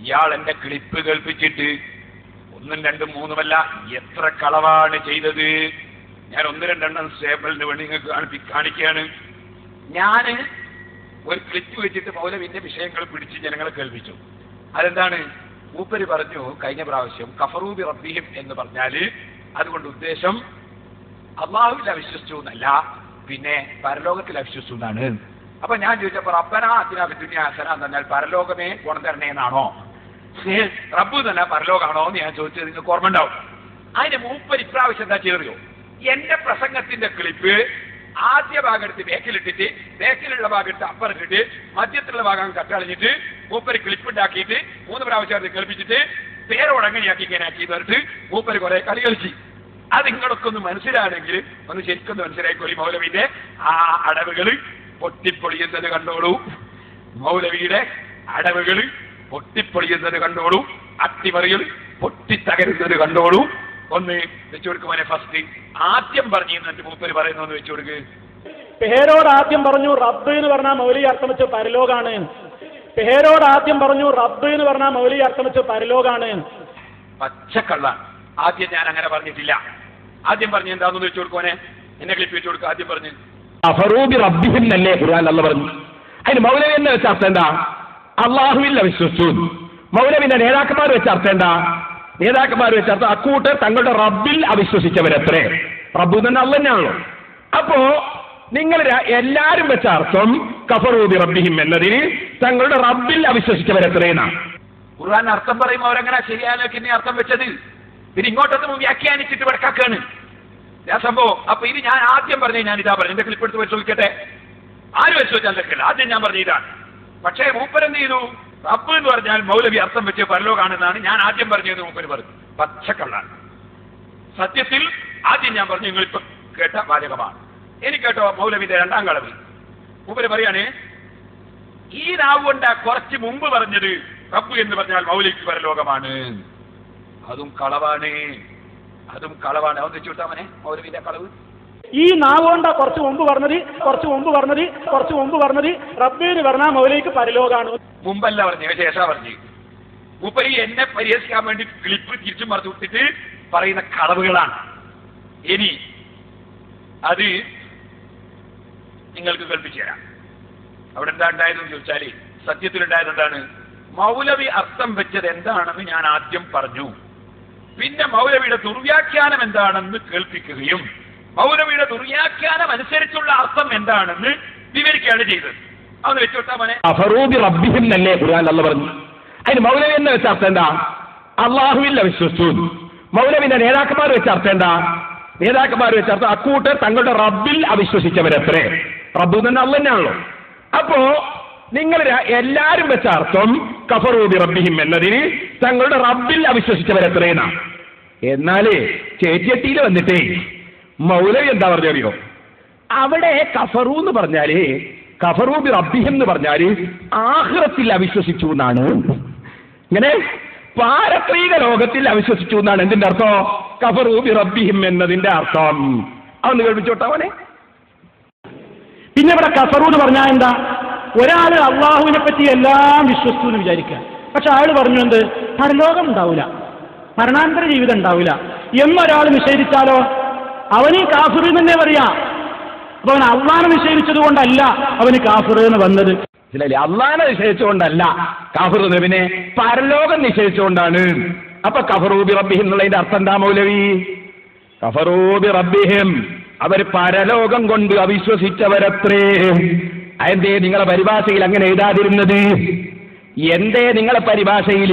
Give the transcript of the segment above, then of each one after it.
ഇയാൾ എന്റെ ക്ലിപ്പ് കേൾപ്പിച്ചിട്ട് ഒന്നും രണ്ടും മൂന്നുമല്ല എത്ര കളവാണ് ചെയ്തത്. ഞാൻ ഒന്ന് രണ്ടെണ്ണം സ്റ്റേബിളിന് വേണ്ടി നിങ്ങൾക്ക് കാണിക്കുകയാണ്. ഞാൻ ഒരു ക്ലിപ്പ് വെച്ചിട്ട് മൗലവിന്റെ വിഷയങ്ങൾ പിടിച്ച് ജനങ്ങളെ കേൾപ്പിച്ചു. അതെന്താണ്? മൂപ്പര് പറഞ്ഞു കഴിഞ്ഞ പ്രാവശ്യം കഫറൂബി റബ്ബിഹിം എന്ന് പറഞ്ഞാല് അതുകൊണ്ട് ഉദ്ദേശം അള്ളാഹുവിൽ അവിശ്വസിച്ചു എന്നല്ല, പിന്നെ പരലോകത്തിൽ അവിശ്വസിച്ചു എന്നാണ്. അപ്പൊ ഞാൻ ചോദിച്ചപ്പോ റബ്ബനാ അതിനാ ഫിദ്ദുനിയ ഹസന എന്ന് പറഞ്ഞാൽ പരലോകമേ ഗുണം തരണേ എന്നാണോ, റബ്ബ് തന്നെ പരലോകമാണോ എന്ന് ഞാൻ ചോദിച്ചത് നിങ്ങൾക്ക് ഓർമ്മ ഉണ്ടാവും. അതിന്റെ മൂപ്പര് ഇപ്രാവശ്യം എന്താ ചെയ്തോ, എന്റെ പ്രസംഗത്തിന്റെ ക്ലിപ്പ് ആദ്യ ഭാഗം എടുത്ത് ബേക്കിലിട്ടിട്ട് ബേക്കിലുള്ള ഭാഗം എടുത്ത് അപ്പുറത്തിട്ട് മധ്യത്തിലുള്ള ഭാഗം കട്ടളഞ്ഞിട്ട് മൂപ്പര് ക്ലിപ്പ് ഉണ്ടാക്കിയിട്ട് 3 പ്രാവശ്യം അത് കേൾപ്പിച്ചിട്ട് പേരോടങ്ങനെയാക്കി പറഞ്ഞിട്ട് മൂപ്പര് കുറെ കളി കളിച്ചു. അത് നിങ്ങളൊക്കെ ഒന്ന് മനസ്സിലാണെങ്കിൽ ഒന്ന് ശരിക്കൊന്ന് മനസ്സിലായിക്കോളി. മൗലവിന്റെ ആ അടവുകൾ പൊട്ടിപ്പൊളിയുന്നത് കണ്ടോളൂ. മൗലവിയുടെ അടവുകൾ പൊട്ടിപ്പൊളിയുന്നത് കണ്ടോളൂ. അട്ടിമറികൾ പൊട്ടിത്തകരുന്നത് കണ്ടോളൂ. ഒന്ന് വെച്ചു കൊടുക്കുവാനെ ഫസ്റ്റ് ആദ്യം പറഞ്ഞു എന്നിട്ട് മൂപ്പര് പറയുന്നു ഒന്ന് വെച്ചു കൊടുക്ക്. പേരോട് ആദ്യം പറഞ്ഞു റബ്ബ് എന്ന് പറഞ്ഞാൽ മൗലവി അർത്ഥം വെച്ച് പരലോകാണ്. പേരോട് ആദ്യം പറഞ്ഞു റബ്ബ് എന്ന് പറഞ്ഞാൽ മൗലവി അർത്ഥം വെച്ച് പരലോകാണ്. പച്ചക്കള്ളാണ്. ആദ്യം ഞാൻ അങ്ങനെ പറഞ്ഞിട്ടില്ല. ആദ്യം പറഞ്ഞു എന്താണെന്ന് വെച്ചു കൊടുക്കുവാനെ എന്നെ ക്ലിപ്പ് വെച്ചു കൊടുക്കുക. ആദ്യം പറഞ്ഞു കഫറൂബി റബ്ബിഹിം എന്നല്ലേ ഖുർആൻ അല്ലാഹ് പറഞ്ഞു. അതിന് മൗലവി എന്ന് വെച്ച അർത്ഥം എന്താ? അള്ളാഹുവിൽ അവിശ്വസിച്ചു. മൗലവിന്റെ നേതാക്കന്മാർ വെച്ച അർത്ഥം എന്താ? നേതാക്കന്മാർ വെച്ച അർത്ഥം അക്കൂട്ട് തങ്ങളുടെ റബ്ബിൽ അവിശ്വസിച്ചവരത്രേ. റബ്ബ് തന്നെ അള്ളാഹ് തന്നെയാണല്ലോ. അപ്പോ നിങ്ങൾ എല്ലാരും വെച്ച അർത്ഥം കഫറൂബി റബ്ബിഹിം എന്നതിന് തങ്ങളുടെ റബ്ബിൽ അവിശ്വസിച്ചവരത്രേന്നാണ്. ഖുർആൻ അർത്ഥം പറയുമ്പോൾ അവരെങ്ങനെ ശരിയാലോക്ക് ഇനി അർത്ഥം വെച്ചത്? പിന്നെ ഇങ്ങോട്ടൊന്നും വ്യാഖ്യാനിച്ചിട്ട് വെക്കാക്കാണ് ഞാൻ സംഭവം. അപ്പൊ ഇത് ഞാൻ ആദ്യം പറഞ്ഞു, ഞാൻ ഇതാ പറഞ്ഞു. എന്റെ ക്ലിപ്പ് എടുത്ത് പരിശോധിക്കട്ടെ. ആര് പരിശോധിച്ചാൽ തെക്കില്ല. ആദ്യം ഞാൻ പറഞ്ഞു ഇതാണ്. പക്ഷേ മൂപ്പരെന്ത് ചെയ്തു? റബ്ബ് എന്ന് പറഞ്ഞാൽ മൗലവി അർത്ഥം വെച്ച് പരലോകാണെന്നാണ് ഞാൻ ആദ്യം പറഞ്ഞത്. മൂപ്പര് പറഞ്ഞു പച്ചക്കള്ളാണ്. സത്യത്തിൽ ആദ്യം ഞാൻ പറഞ്ഞു നിങ്ങളിപ്പോ കേട്ട വാചകമാണ്. എനിക്ക് കേട്ടോ മൗലവിന്റെ രണ്ടാം കളവ്. മൂപ്പര് പറയാണ് ഈ നാവ് കൊണ്ട് കുറച്ച് മുമ്പ് പറഞ്ഞത് റബ്ബ് എന്ന് പറഞ്ഞാൽ മൗലവിക്ക് പരലോകമാണ്. അതും കളവാണ്, അതും കളവാണ്. അവൻ വെച്ചു വിട്ടാ മനെ മൗലവിന്റെ കളവ്. ഈ നാവുകൊണ്ട കുറച്ച് മുമ്പ് പറഞ്ഞത് റബ്ബ് എന്ന് പറഞ്ഞാൽ മൗലവിക്ക് പരലോകാണ്. മുമ്പല്ല പറഞ്ഞു, ശേഷാ പറഞ്ഞു. മൂപ്പര് എന്നെ പരിഹസിക്കാൻ വേണ്ടി ക്ലിപ്പ് തിരിച്ചും മറച്ചു വിട്ടിട്ട് പറയുന്ന കളവുകളാണ്. ഇനി അത് നിങ്ങൾക്ക് കേൾപ്പിച്ചു തരാം. അവിടെ എന്താ ഉണ്ടായതെന്ന് ചോദിച്ചാല് സത്യത്തിലുണ്ടായത് എന്താണ്? മൗലവി അർത്ഥം വെച്ചത് എന്താണെന്ന് ഞാൻ ആദ്യം പറഞ്ഞു. പിന്നെ മൗലവിയുടെ ദുർവ്യാഖ്യാനം എന്താണെന്ന് കേൾപ്പിക്കുകയും മൗലവിയുടെ ദുർവ്യാഖ്യാനം അനുസരിച്ചുള്ള അർത്ഥം എന്താണെന്ന് വിവരിക്കുകയാണ് ചെയ്തത്. അതൊന്ന് വെച്ചോട്ടാ മോനെ. കഫറൂബി റബ്ബിഹിം എന്നല്ലേ ഖുർആൻ അല്ലാഹ് പറഞ്ഞു. അതിന് മൗലവി എന്ന് വെച്ച അർത്ഥം എന്താ? അള്ളാഹുവിൽ അവിശ്വസിച്ചു. മൗലവിന്റെ നേതാക്കന്മാർ വെച്ച അർത്ഥം എന്താ? നേതാക്കന്മാർ വെച്ച അർത്ഥം അക്കൂട്ട് തങ്ങളുടെ റബ്ബിൽ അവിശ്വസിച്ചവരത്രേ. റബ്ബ് തന്നെ അള്ളാഹ് തന്നെയാണല്ലോ. അപ്പോ നിങ്ങൾ എല്ലാരും വെച്ച അർത്ഥം കഫറൂബി റബ്ബിഹിം എന്നതിന് തങ്ങളുടെ റബ്ബിൽ അവിശ്വസിച്ചവരത്രേന്നാണ്. എന്നാലേ ചേറ്റിയട്ടിയിൽ വന്നിട്ടേ മൗലവി എന്താ പറഞ്ഞറിയോ? അവിടെ കഫറു എന്ന് പറഞ്ഞാല് കഫറൂബി റബ്ബിഹിം എന്ന് പറഞ്ഞാല് ആഖിറത്തിൽ അവിശ്വസിച്ചു എന്നാണ്. ഇങ്ങനെ പാരത്രിക ലോകത്തിൽ അവിശ്വസിച്ചു എന്നാണ് എന്തിന്റെ അർത്ഥം? കഫറൂബി റബ്ബിഹിം എന്നതിന്റെ അർത്ഥം. അതൊന്ന് കേൾപ്പിച്ചോട്ടാവനെ. പിന്നെ ഇവിടെ കഫറു എന്ന് പറഞ്ഞാൽ എന്താ? ഒരാള് അള്ളാഹുവിനെ പറ്റി എല്ലാം വിശ്വസിച്ചു എന്ന് വിചാരിക്കുക. പക്ഷെ അയാൾ പറഞ്ഞു എന്ത്? പരലോകം ഉണ്ടാവില്ല, മരണാന്തര ജീവിതം ഉണ്ടാവില്ല എന്നൊരാൾ നിഷേധിച്ചാലോ അവന് കാഫിർ തന്നെ പറയാ. അപ്പൊ അവൻ അള്ളാഹനെ നിഷേധിച്ചത് കൊണ്ടല്ല അവന് കാഫിർ എന്ന് വന്നത്. അള്ളാഹനെ നിഷേധിച്ചുകൊണ്ടല്ല കാഫിർ, പിന്നെ പരലോകം നിഷേധിച്ചുകൊണ്ടാണ്. അപ്പൊ കഫറൂബി റബ്ബിഹിം എന്നുള്ളതിന്റെ അർത്ഥം എന്താ മൗലവി? കഫറൂബി റബ്ബിഹിം അവർ പരലോകം കൊണ്ട് അവിശ്വസിച്ചവരത്രേ. എന്തേ നിങ്ങളെ പരിഭാഷയിൽ അങ്ങനെ എഴുതാതിരുന്നത്? എന്തേ നിങ്ങളെ പരിഭാഷയിൽ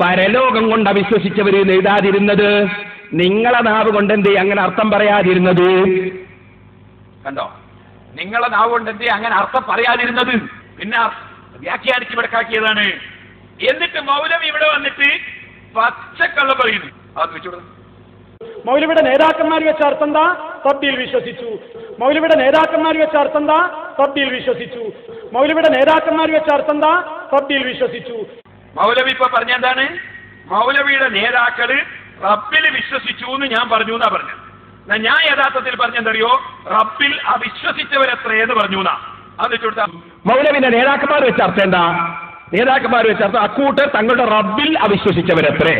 പരലോകം കൊണ്ട് അവിശ്വസിച്ചവര് എഴുതാതിരുന്നത്? നിങ്ങളെ നാവ് കൊണ്ട് എന്തേ അങ്ങനെ അർത്ഥം പറയാതിരുന്നത്? കണ്ടോ, നിങ്ങളെ നാവ് കൊണ്ട് എന്തേ അങ്ങനെ അർത്ഥം പറയാതിരുന്നത്? പിന്നെ വ്യാഖ്യാനിച്ച് ഇവിടക്കാക്കിയതാണ്. എന്നിട്ട് മൗലവി ഇവിടെ വന്നിട്ട് പച്ചക്കള്ളം പറയുന്നു. അത് വെച്ചോളൂ. മൗലവിയുടെ നേതാക്കന്മാർ വെച്ച അർത്ഥം എന്താ? റബ്ബിൽ വിശ്വസിച്ചു. മൗലവിയുടെ നേതാക്കന്മാർ വെച്ച അർത്ഥം എന്താ? റബ്ബിൽ വിശ്വസിച്ചു. മൗലവിയുടെ നേതാക്കന്മാർ വെച്ച അർത്ഥം എന്താ? റബ്ബിൽ വിശ്വസിച്ചു. മൗലവി ഇപ്പൊ പറഞ്ഞെന്താണ്? മൗലവിയുടെ നേതാക്കള് റബ്ബിൽ വിശ്വസിച്ചു എന്ന് ഞാൻ പറഞ്ഞു എന്നാ പറഞ്ഞത്. ഞാൻ യഥാർത്ഥത്തിൽ പറഞ്ഞെന്തറിയോ? റബ്ബിൽ അവിശ്വസിച്ചവരെത്രയെന്ന് പറഞ്ഞു എന്നാ. അത് വെച്ചുകൊടുത്താ മൗലവിന്റെ നേതാക്കന്മാർ വെച്ച അർത്ഥം എന്താ? നേതാക്കന്മാർ വെച്ചർത്ഥം അക്കൂട്ടർ തങ്ങളുടെ റബ്ബിൽ അവിശ്വസിച്ചവരത്രേ.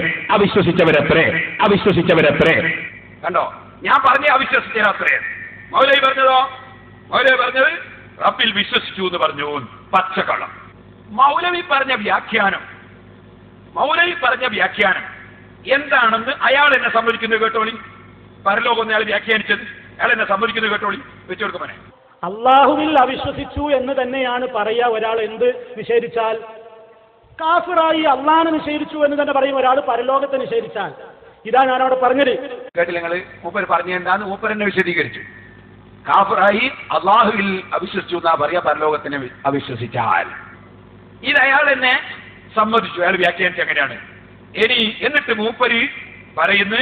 കണ്ടോ, ഞാൻ പറഞ്ഞ അവിശ്വസിച്ചത്രേ. മൗലവി പറഞ്ഞതോ? മൗലവി പറഞ്ഞത് റബ്ബിൽ വിശ്വസിച്ചു എന്ന് പറഞ്ഞു. പച്ചക്കള്ളം. മൗലവി പറഞ്ഞ വ്യാഖ്യാനം എന്താണെന്ന് അയാൾ എന്നെ സമ്മതിക്കുന്നത് കേട്ടോളി. പരലോകം അയാൾ വ്യാഖ്യാനിച്ചത് അയാൾ എന്നെ സമ്മതിക്കുന്നത് കേട്ടോളി. വെച്ചു കൊടുക്കുമനെ. അള്ളാഹുവിൽ അവിശ്വസിച്ചു എന്ന് തന്നെയാണ് പറയാ ഒരാൾ എന്ത് നിഷേധിച്ചാൽ. കാഫിറായി അള്ളാഹനെ നിഷേധിച്ചു എന്ന് തന്നെ പറയും ഒരാൾ പരലോകത്തെ നിഷേധിച്ചാൽ. ഇതാ ഞാൻ അവിടെ പറഞ്ഞത്. കേട്ടില്ല നിങ്ങൾ? മൂപ്പർ പറഞ്ഞ എന്താന്ന് മൂപ്പർ എന്നെ വിശദീകരിച്ചു. കാഫിറായി അള്ളാഹുവിൽ അവിശ്വസിച്ചു എന്നാ പറയാ പരലോകത്തിനെ അവിശ്വസിച്ചാൽ. ഇത് അയാൾ എന്നെ സമ്മതിച്ചു. അയാൾ വ്യാഖ്യാനിച്ച് എങ്ങനെയാണ് ഇനി? എന്നിട്ട് മൂപ്പര് പറയുന്നു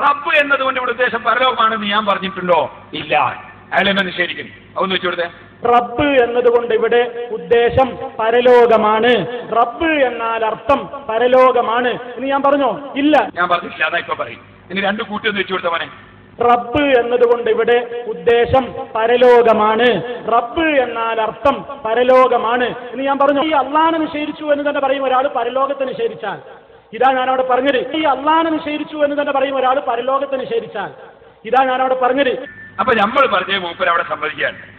റബ്ബ് എന്നതുകൊണ്ട് ഇവിടെ ഉദ്ദേശം പരലോകമാണെന്ന് ഞാൻ പറഞ്ഞിട്ടുണ്ടോ? ഇല്ല. അയാൾ എന്നെ നിഷേധിക്കുന്നു. അതൊന്ന് വെച്ചു കൊടുത്തേ. റബ്ബ് എന്നതുകൊണ്ട് ഇവിടെ ഉദ്ദേശം പരലോകമാണ്. റബ്ബ് എന്നാൽ അർത്ഥം പരലോകമാണ് എന്ന് ഞാൻ പറഞ്ഞോ? ഇല്ല, ഞാൻ പറഞ്ഞിട്ടില്ല. അതാ ഇപ്പൊ പറയും. ഇനി രണ്ട് കൂട്ടിയൊന്ന് വെച്ചു കൊടുത്ത മോനെ. റബ്ബ് എന്നതുകൊണ്ട് ഇവിടെ ഉദ്ദേശം പരലോകമാണ്. റബ്ബ് എന്നാൽ അർത്ഥം പരലോകമാണ് എന്ന് ഞാൻ പറഞ്ഞു. ഈ അള്ളാഹനെ നിഷേധിച്ചു എന്ന് തന്നെ പറയും ഒരാൾ പരലോകത്തെ നിഷേധിച്ചാൽ. ഇതാ ഞാൻ അവിടെ പറഞ്ഞത്. ഈ അള്ളാഹനെ നിഷേധിച്ചു എന്ന് തന്നെ പറയും ഒരാൾ പരലോകത്തെ നിഷേധിച്ചാൽ. ഇതാ ഞാൻ അവിടെ പറഞ്ഞത്. അപ്പൊ നമ്മൾ പറഞ്ഞ മൂപ്പർ അവിടെ സമ്മതിക്കുകയാണ്.